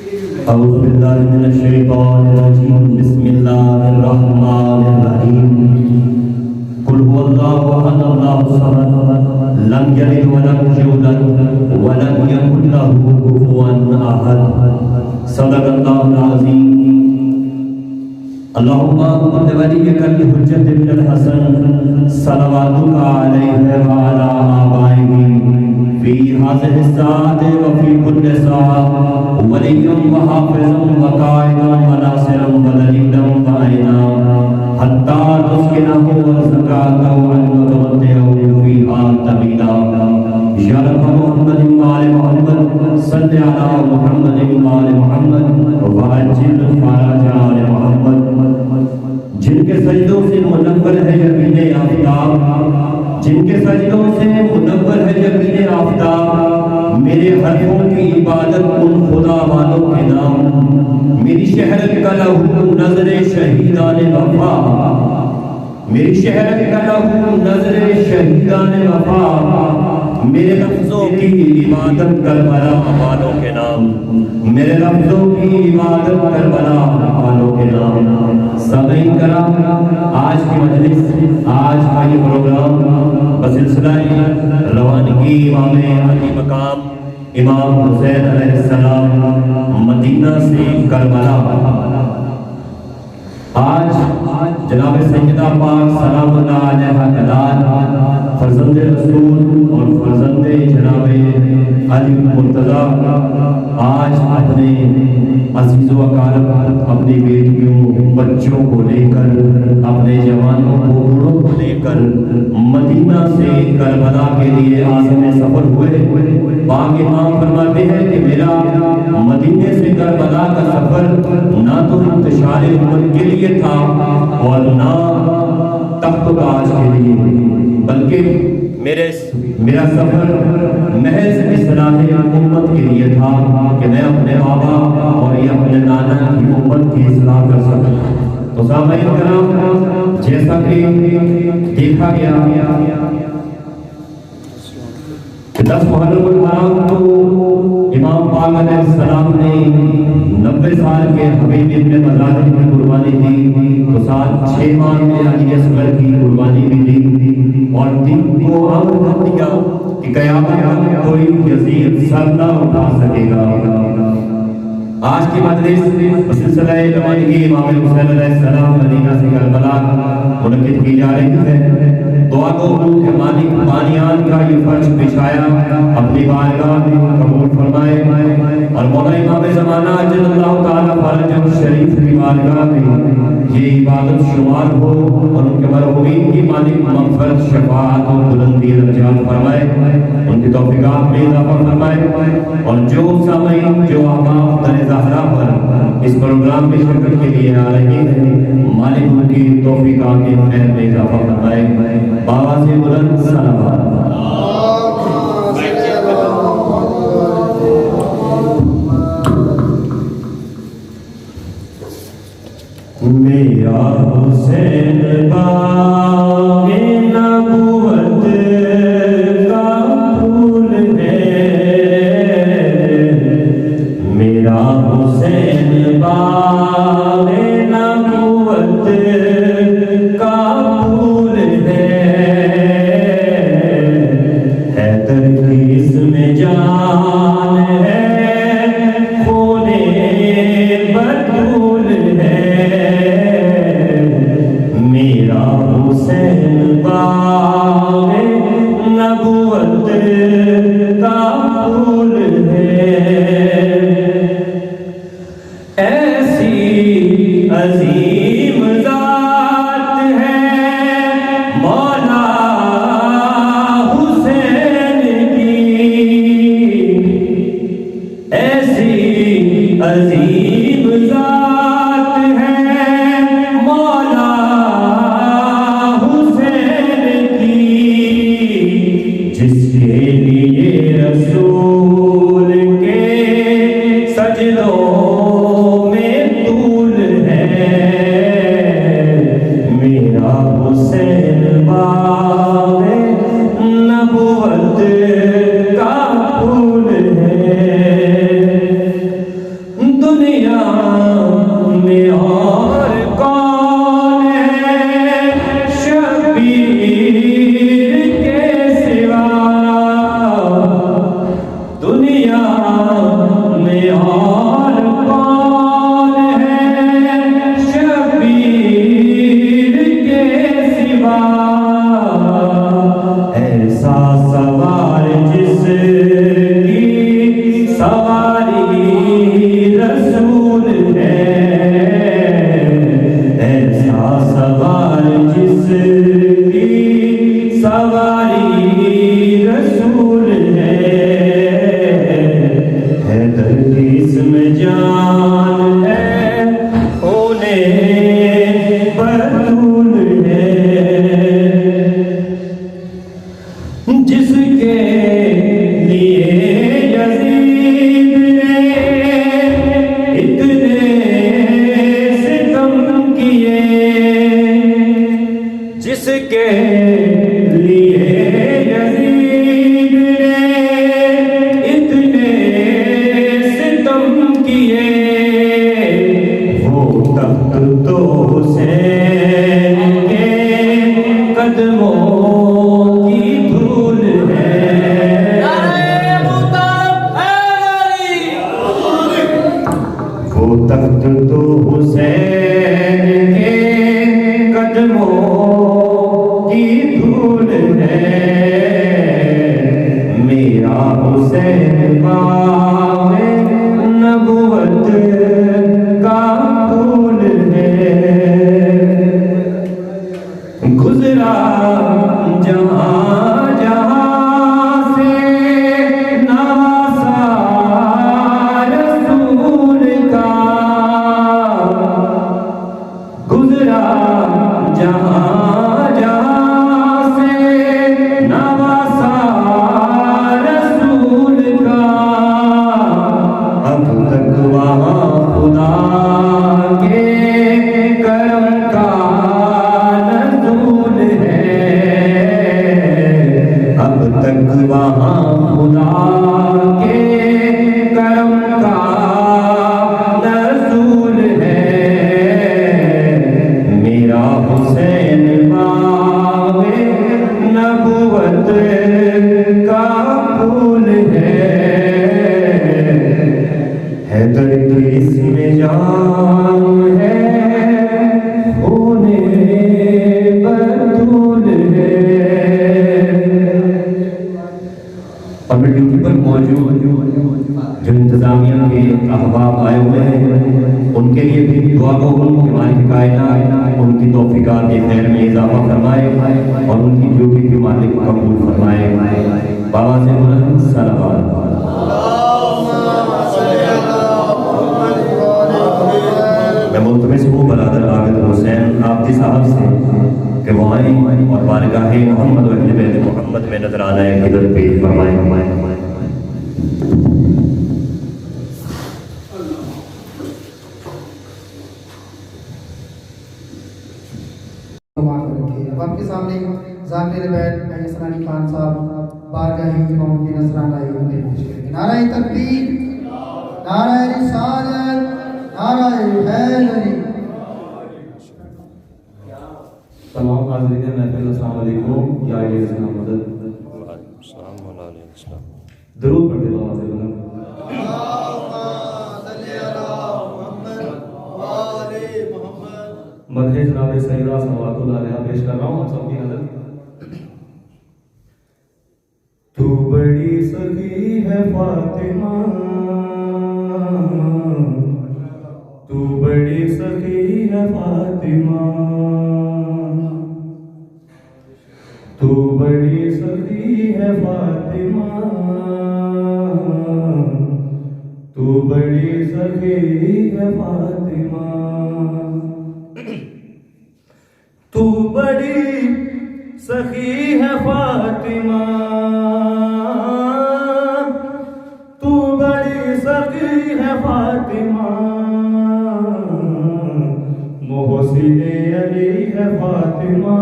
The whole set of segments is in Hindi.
अऊज़ु बिल्लाहि मिनश शैतानिर रजीम बिस्मिल्लाहिर रहमानिर रहीम कुल हुवल्लाहु अहद अल्लाहुस समद लम यलिद व लम यूलद व लम यकुल लहू कुफुवन अहद सदक़ल्लाहुल अज़ीम। अल्लाहुम्मा कुल वलियकल हुज्जत इब्नुल हसन सलवातुका अलैहि व अला आबाइहि फी हाज़िहि साअति व फी कुल्लि साअ वलिय्युम व हाफ़िज़ुम व काइदुम व नासिरुम व दलीलुम व ऐना हत्ता तुस्किनहु ज़कातहु व तुमत्तिअहु फ़ीहा तमीला। या रब मुहम्मद व आले मुहम्मद सल्लि अला मुहम्मद व आले मुहम्मद व अज्जिल फ़रज आले मुहम्मद। जिनके सजदों से मुनव्वर है यकीन आफ़ताब, जिनके सजदों से मुनव्वर है यकीन आफ़ताब, मेरे हरफों की इबादत उन खुदा वालों के नाम। मेरी शहरत का लहू नज़रे शहीदाने वफा, मेरी शहरत का लहू नज़रे शहीदाने वफा, मेरे लफ्ज़ों की इबादत करबला वालों के नाम, मेरे लफ्ज़ों की इबादत करबला वालों के नाम। सामीन कराम, आज की मजलिस, आज का ये प्रोग्राम बसिलसिला रवानगी इमाम अली मकाम इमाम हुसैन अलैहिस्सलाम मदीना से करबला। आज जनाब सैयदा पाक सलामुल्लाह अलैहा फर्जंदे रसूल और फर्जंदे जनाबे अली मुर्तज़ा आज अपने अजीज़ व अकारब, अपनी बेटियों बच्चों को लेकर, अपने जवानों को बूढ़ों को लेकर मदीना से करबला के लिए आज़म सफ़र हुए। पाक इमाम फरमाते हैं कि मेरा मदीने से करबला का सफ़र ना तो इंतशार उम्मत के लिए था और ना तख्त ताज के लिए, बल्कि मेरा सफर महज इस्लाह उम्मत के लिए था कि मैं अपने बाबा और ये अपने नाना की उम्मत की इस्लाह कर सकूं। तो सामईन कराम, जैसा कि देखा गया कि 10 मुहर्रम हराम को इमाम पाक अलैहिस्सलाम ने 90 साल के हबीब इब्न मज़ाहिर की कुर्बानी दी, तो साथ 6 माह में अली असगर की कुर्बानी भी दी और दिन को अमर कर दिया कि क़यामत में कोई यज़ीद सर न उठा सकेगा। आज की मजलिस सिलसिला रवानगी इमाम हुसैन अलैहिस्सलाम मदीना से करबला मुनक़िद की जा रही है। दुआ को के मालिक बानियान का ये फर्ज बिछाया अपनी बारगाह में कबूल फरमाए और मौला इमाम ज़माना अजल्लल्लाहु ताला फरजहु शरीफ की बारगाह में ये इबादत शुमार हो और उनके मरहूमीन की मालिक मग़फ़िरत, शफ़ाअत और बुलंदी दर्जात फरमाए, उनकी तौफ़ीक़ात में इज़ाफ़ा फरमाए। और जो सामीन, जो अहबाब दर ज़हरा पर इस प्रोग्राम में शिरकत के लिए आ रहे हैं, मालिक उनकी तौफ़ीक़ात के खैर में इज़ाफ़ा फरमाए। बाबा से बुलंद सलावत। मेरा हुसैन बाग़े नबूवत का फूल है, मेरा हुसैन बाग़े नबूवत का फूल है। हैदर की इसमें जान है, खूने बतूल है, मेरा हुसैन बाग़े नबूवत का फूल है। ऐसी अजीम ज़ात है मौला हुसैन की, ऐसी अजीम ज़ात है मौला हुसैन की, जिसके लिए रसूल के सजदों में तूल है, मेरा हुसैन बाग़े नबूवत का फूल है। जिस्म जान है, होने बतूल है, जिसके लिए यजीद ने इतने सितम किए, जिसके लिए यजीद ने इतने सितम किए, वो तख्त तो हुसैन के कदमों की धूल है। वो तख्त तो हुसैन के कदमों की धूल है, मेरा हुसैन पावे नबुवत का फूल है। गुजरा जहां जहां से नवासा रसूल का, गुजरा जहां जहां से नवासा रसूल का, अब तक वहां खुदा के करम का नज़ूल है, अब तक वहां खुदा के करम का नज़ूल है, मेरा हुसैन पावे नबुवत का फूल है। हैदर की इसमें जान है, होने बतूल है। और मैं ड्यूटी पर मौजूद जो इंतजामिया के अहबाब आए हुए हैं, उनके लिए भी दुआ को उनकी मालिक कायनात उनकी तौफीकात खैर में इजाफा फरमाए और उनकी ड्यूटी भी मालिक कबूल फरमाए। बाबा से बुलंद सलावत। मैं मुल्तमिस हूँ बरादर आबिद हुसैन आबदी साहब से कि वो आए और बारगाह मोहम्मद व अहले बैत मोहम्मद में नजराना क़िदरत पेश फरमाएं। आपके सामने ज़ाकिर बैत नसरानी खान साहब बारगाही इमाम की नसरानाई पेश करेंगे। नाराए तकबीर, नाराए रिसालत, नाराए हैदरी। तमाम हाज़रीन महफ़िल अस्सलाम वालेकुम। या मदद दरूद पढ़ दे बाबा से बुलंद। मदहे जनाब सैयदा सल्लल्लाहु अलैहि पेश कर रहा हूँ आप सबकी नजर। तू बड़ी सखी है फातिमा, तू बड़ी सखी है फातिमा, तू बड़ी सखी है फातिमा, तू बड़ी सखी है फातिमा, तू बड़ी सखी है फातिमा, तू बड़ी सखी है फातिमा, मोहसिने अली है फातिमा,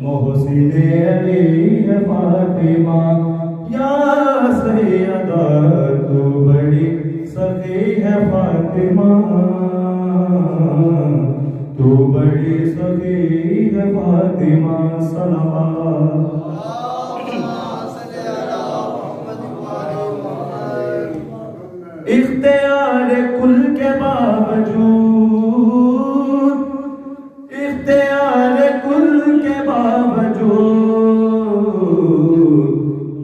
मोहसिने अली है फातिमा, या सैयदा तू बड़ी सखी है फातिमा, तू बड़ी सखी है फातिमा। सलावत। इख्तियार कुल के बावजूद, इख्तियार कुल के बावजूद,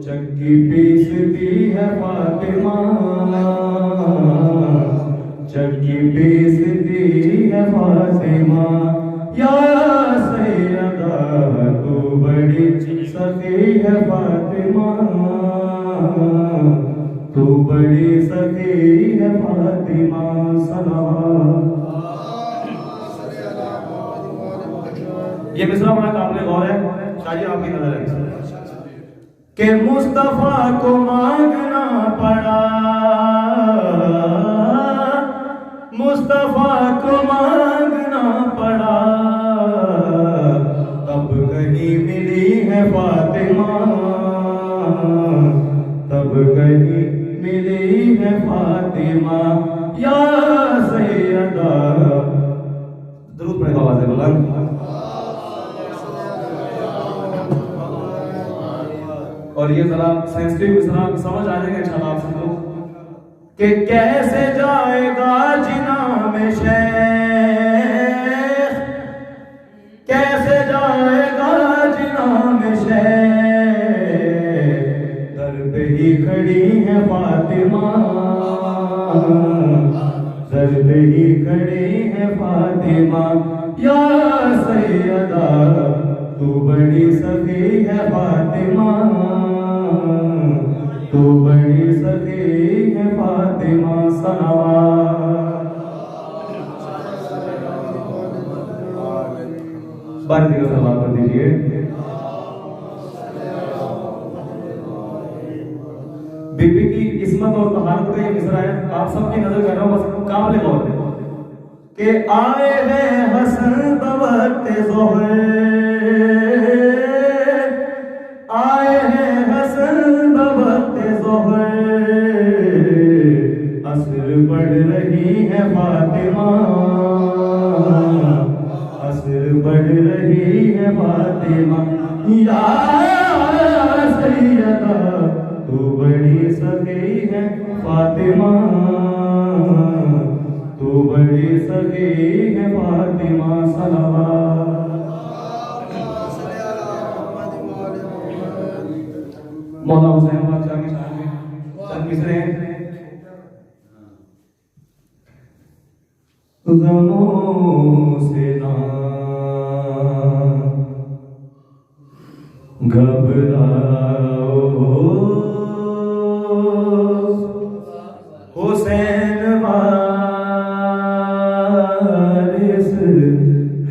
चक्की पीसती है फातिमा, चक्की पीसती है फातिमा, या सैयदा तू बड़ी सखी है फातिमा, तू बड़ी सखी है फातिमा सलावत। ये मिसरा बड़ा काबिल गौर है, शायद आपकी नजर है कि मुस्तफा को मांगना पड़ा, मुस्तफा को मांगना पड़ा, तब कहीं मिली है फातिमा, तब कहीं मिली है फातिमा या सैयदा। दरूद पढ़े आवाज़ बुलंद। और ये जरा सेंसिटिव मिसरा समझ आ जाएगा इंशाल्लाह आप सबको कि कैसे जाएगा जिना में शेख, कैसे जाएगा जिना में शेख, दर पे ही खड़ी है फातिमा, दर पे ही खड़ी है फातिमा या सैयदा, तू बड़ी सखी है फातिमा, तू बड़ी सखी है फातिमा सलावत। बार दिया सलाम कर दीजिए। बीबी की इस्मत और तहारत का ये मिसरा है, आप सबकी नजर कर रहा हूं, बस काबिल गौर है कि आए हैं हसन बवक्त ज़ोहर, आए हैं हसन बवक्त ज़ोहर, असर पड़ रही है फातिमा, असर पड़ रही है फातिमा या सैयदा, तू बड़ी सखी है फातिमा, तू बड़ी सखी है फातिमा सलावत। मौला हुसैन बादशाह की शान में चंद मिसरे हैं। गमों से ना घबराओ हुसैन वारिस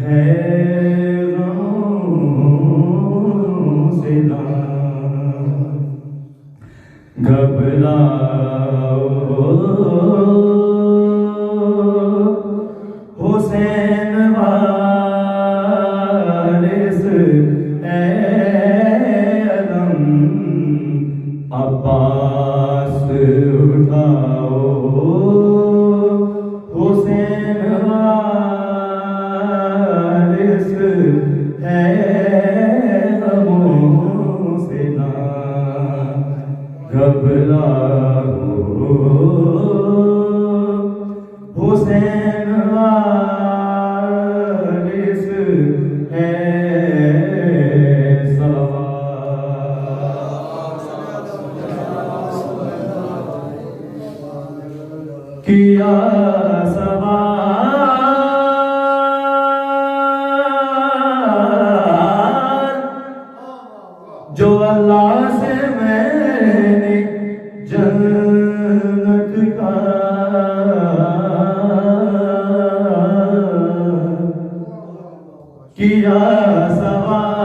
है, गमों से ना घबराओ हुसैन वारिस है अदम, अब्बास उठाओ हुसैन वारिस है गमों से ना घबराओ हुसैन वारिस है सलावत। किया सवाल जो अल्लाह से मैंने जन्नत का, किया सवाल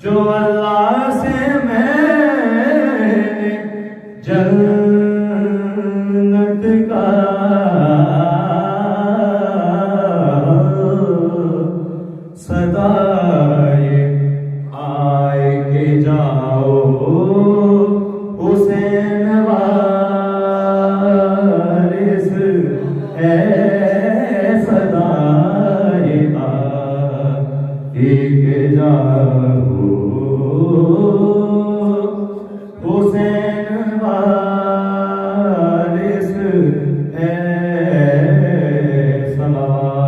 जो अल्लाह से मैंने जन्नत का, सदाए आए के जाओ हुसैन वारिस है, सदाए आए के जाओ हुसैन वारिस है सलावत।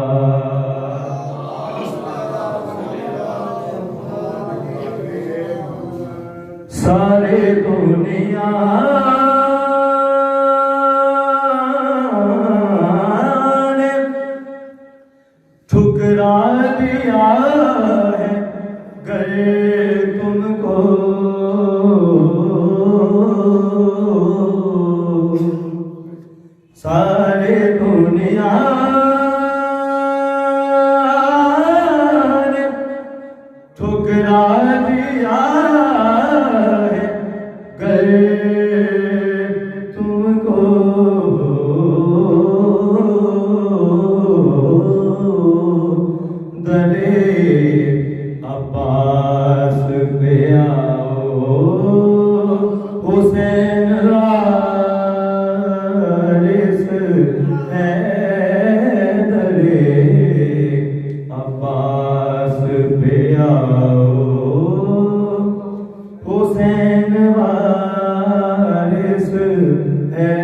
सारे दुनिया ने ठुकरा दिया है, गए तुमको हुसैन वारिस है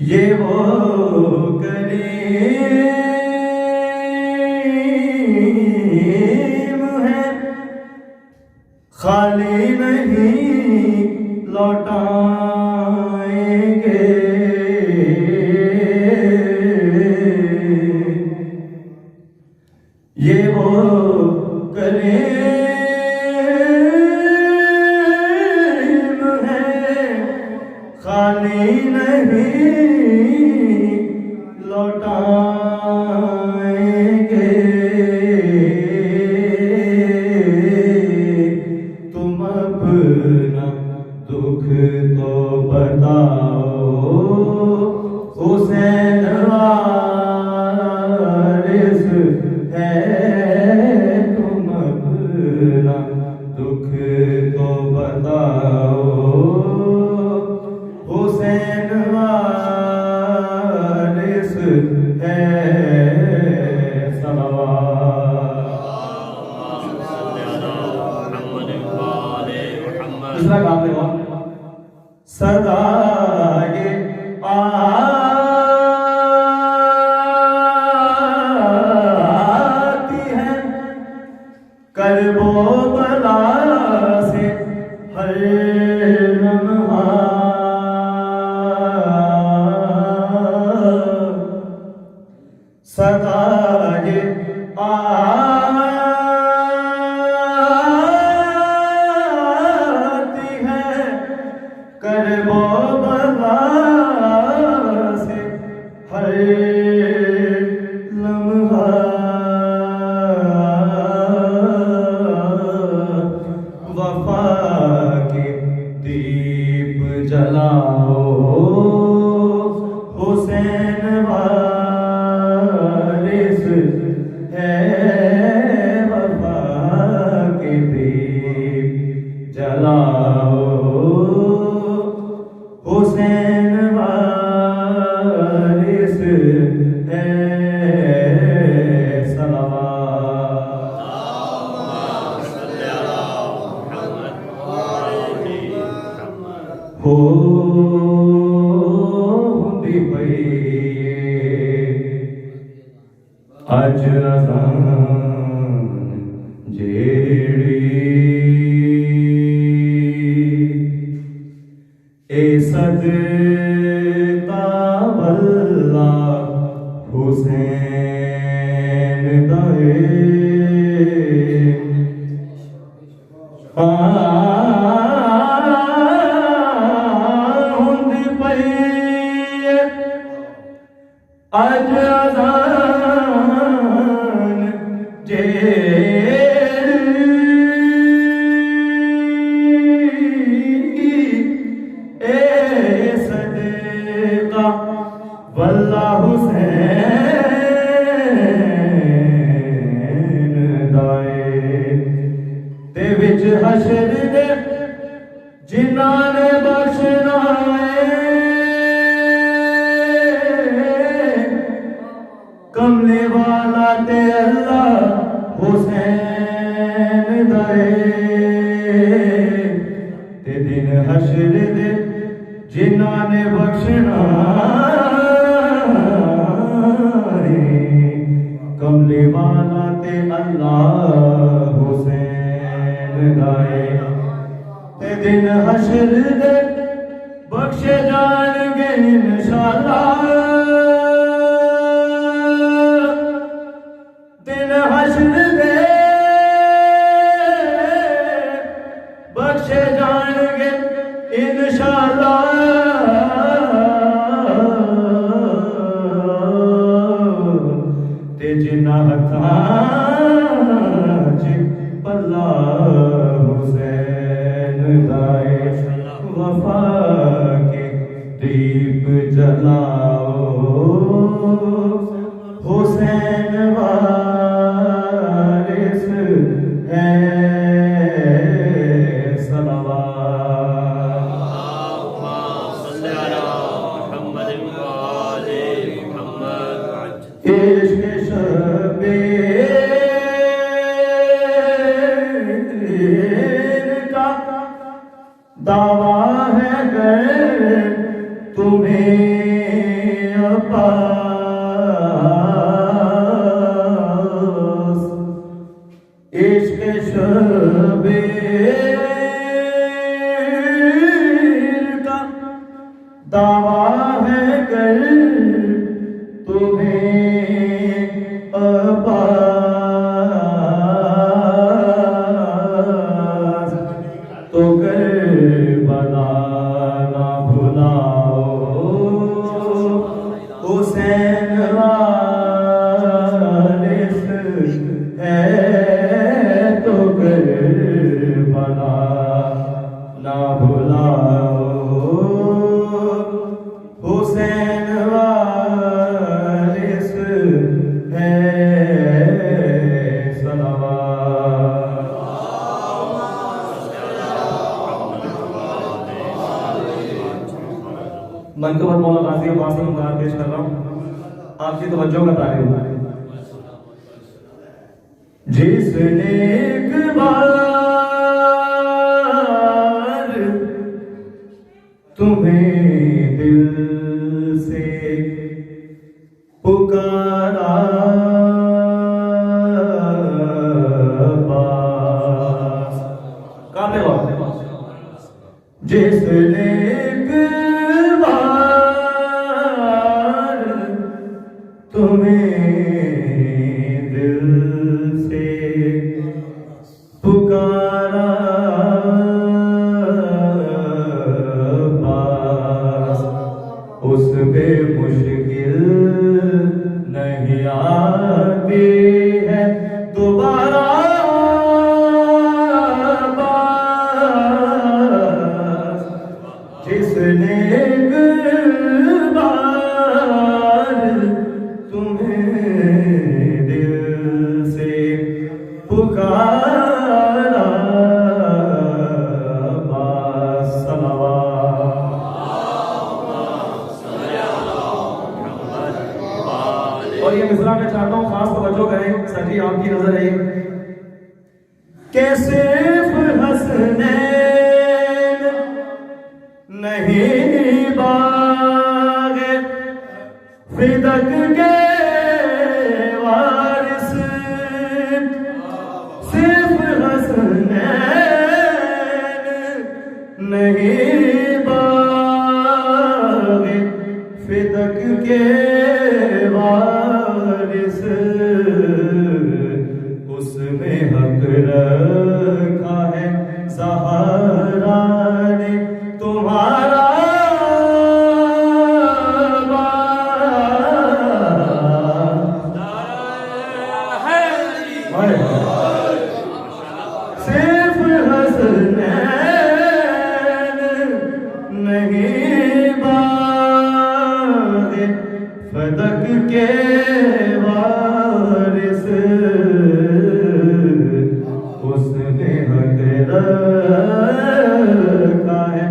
ये वो करीम है खाली नहीं लौटाएंगे ये वो करीम है खाली नहीं लौटाएंगे तुम अपना दुख तो बताओ हुसैन वारिस है तुम अपना दुख तो बताओ हुसैन वारिस है दूसरा काम देखो सदा ये आती है करबो बला से हर लम्हा सदा ये आती है करबो बला से हर लम्हा वफा के दीप जलाओ हुसैन वारिस है वफा के दीप जलाओ हुसैन वारिस है हो दी पई अज अज़ान जेड़ी ए सदका वल्ला हुसैन दाए अज अज़ान जेड़ी ए सदका वल्ला हुसैन दाए ते विच हशर दे जिन्हां ने बख्शना कमले वाला ते अल्लाह हुसैन दाए ते दिन हशर दे जिन्हां ने बख्शना कमले वाला ते अल्लाह हुसैन दाए ते दिन हशर दे बख्शे जाणगे इंशाअल्लाह दिन हशर दे बख्शे जाणगे इंशाअल्लाह ते जिन्हां हत्थां च पल्ला हुसैन दाए वफा के दीप जलाओ हुसैन वारिस है सल्लल्लाहु अलैहि वसल्लम। का दावा है गर तुम्हें अपास इश्क शबीर का दावा है गर तुम्हें अपास तो करबला ना भुलाओ हुसैन वारिस है तो करबला ना भुलाओ हुसैन वारिस है सलावत। मनकबत मौला गाजी अब्बास को मुबारक पेश कर रहा हूँ, आपकी तवज्जो का तारीफ। जिसने एक बार तुम्हें दिल से पुकारा पास काफी बात। जिसने एक बार तुम्हें दिल से पुकारा पास उस पे मुश्किल नहीं आती है दोबारा पास। जिसने एक बार तुम्हें दिल से पुकारा पास सलावत। और ये मिसरा मैं चाहता हूँ खास तवज्जो करें, सजी आपकी नजर है कि सिर्फ हसनैन नहीं बाग फिदक के वारिस, सिर्फ हसनैन नहीं बाग फिदक के वारिस, उसमें हक रखा है ज़हरा ने तुम्हारा सिर्फ हसनैन नहीं बाग फदक के वारिस, उसने हक रखा है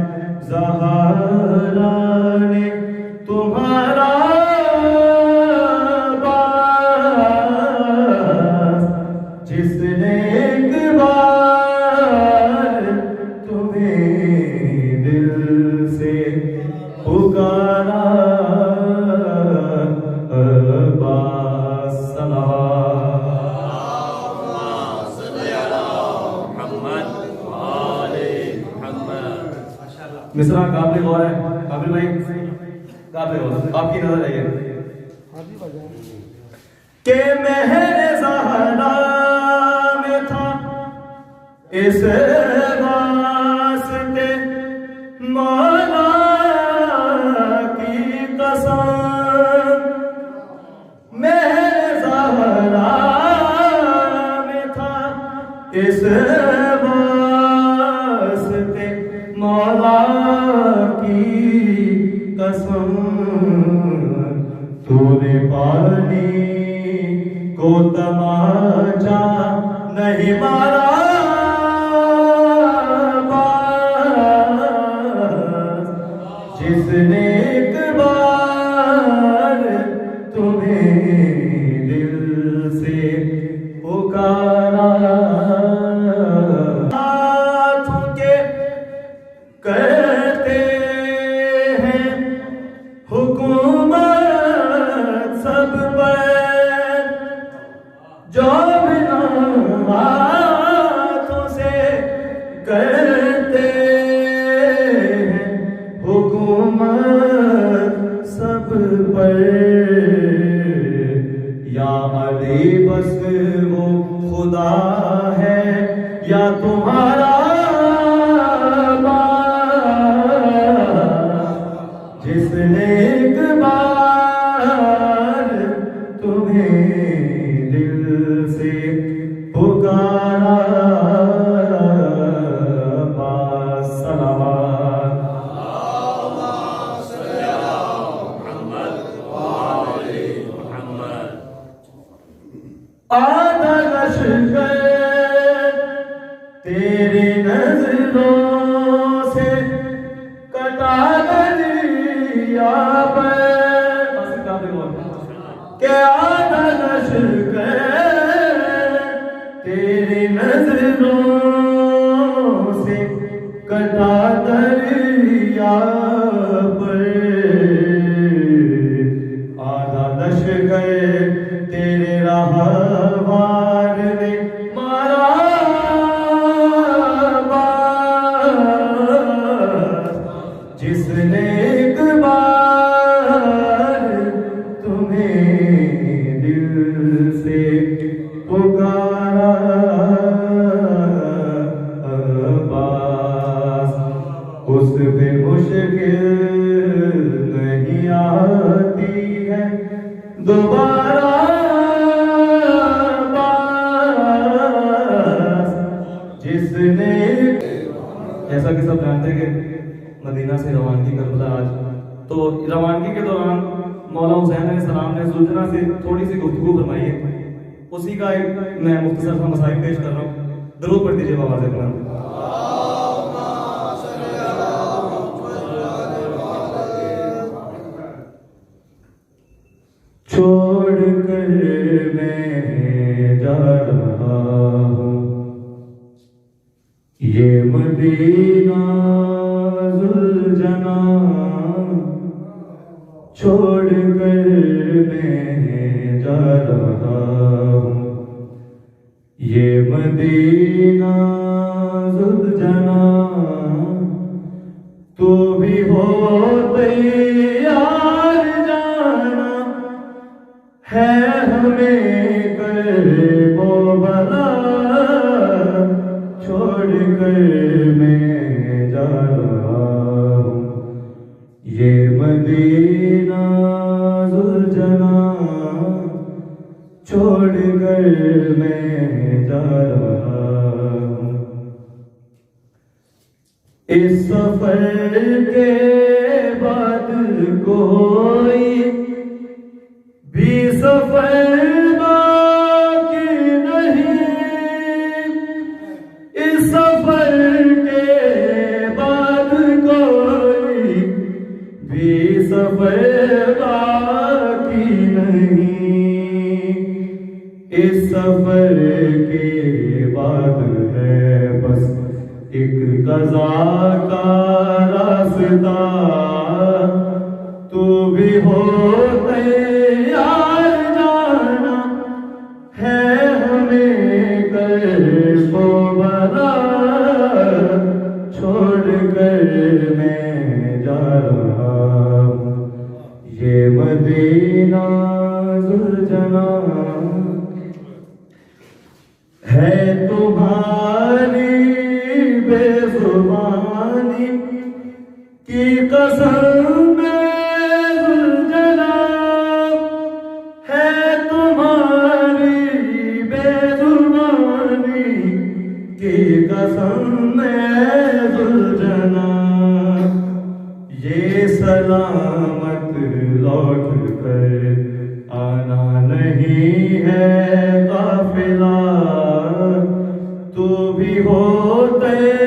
ज़हरा ने तुम्हारा बास। जिसने एक बार तुम्हें दिल से पुकारा अब्बास सलावत। मिसरा काबिल गौर है, काबिल भाई काबिल गौर, आपकी नजर है ये के महरे ज़हरा में था इस वास्ते मौला की कसम, महरे ज़हरा में था इस वास्ते मौला की कसम, तूने पानी को तमाचा नहीं मारा पास। जिसने एक बार तुम्हें दिल से कोई बस वो खुदा है या तुम्हारा जिसने एक बार तुम्हें दिल से पुकारा। सलावत आधा लश्कर तेरी नजरों से कटा गलिया पर के आधा लश्कर तेरी नजरों से कटा दरिया पर। आधा लश्कर तेरे राहवार ने मारा जिसने एक बार तुम्हें दिल से पुकारा। अब्बास उस पे मुश्किल नहीं आती है दोबारा। जिसने जैसा कि सब जानते हैं कि मदीना से रवानगी करबला आज, तो रवानगी के दौरान मौला हुसैन अलैहिस्सलाम ने सुलझना से थोड़ी सी गुफ्तगू फरमाई है। उसी का एक मैं मुख्तसर सा मसाइल पेश कर रहा हूँ, जरूर पढ़ दीजिए आवाज़ अपना। छोड़ कर मैं जा रहा हूँ ये मदीना जुलझना, छोड़ कर मैं जा रहा हूँ ये मदीना जुलझना। तू भी हो तैयार जाना है हमें कर वो भला। छोड़ कर मैं जा रहा हूँ ये मदीना जुलझना, छोड़ कर मैं जा रहा हूँ। इस सफर के बाद कोई भी सफर बाकी नहीं। इस सफर के बाद कोई भी सफर बाकी नहीं। इस सफर के बाद है बस एक कज़ा का रास्ता। तू भी हो तैयार जाना है हमें कर वो भला। छोड़ कर मैं जा रहा हूँ ये मदीना जुलझना। है तुम्हारी बेजुबानी की कसम जुलझना, है तुम्हारी बेजुबानी की कसम जुलझना। ये सलामत लौट कर आना नहीं है काफिला। तू भी हो तैयार